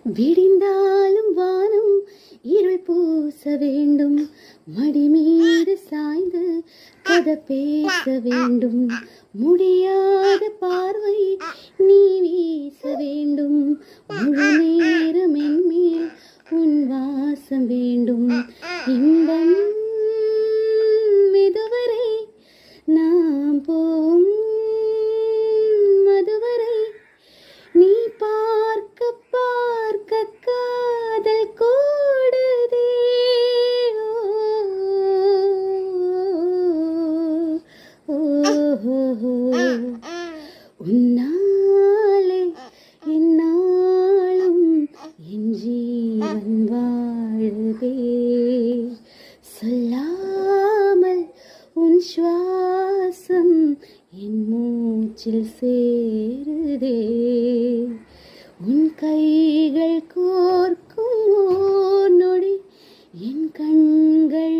விடிந்தாலும் வானம் இருள் பூச வேண்டும், மடி மீது சாய்ந்து கதை பேச வேண்டும், முடியாத பார்வை நீ வீச வேண்டும், முழு நேரம் என்மேல் உன் வாசம் வேண்டும், இன்பம் இதுவரை நாம் போம் மதுவரை நீ பார்க்க பார்க்க காதல் கூடுதே. உன்னாலே என்னாலும் என் ஜீவன் வாழுதே, சொல்லாமல் உன் சுவாசம் என் மூச்சில் சேருதே, உன் கைகள் கோர்க்கும் ஓர் நொடி என் கண்கள்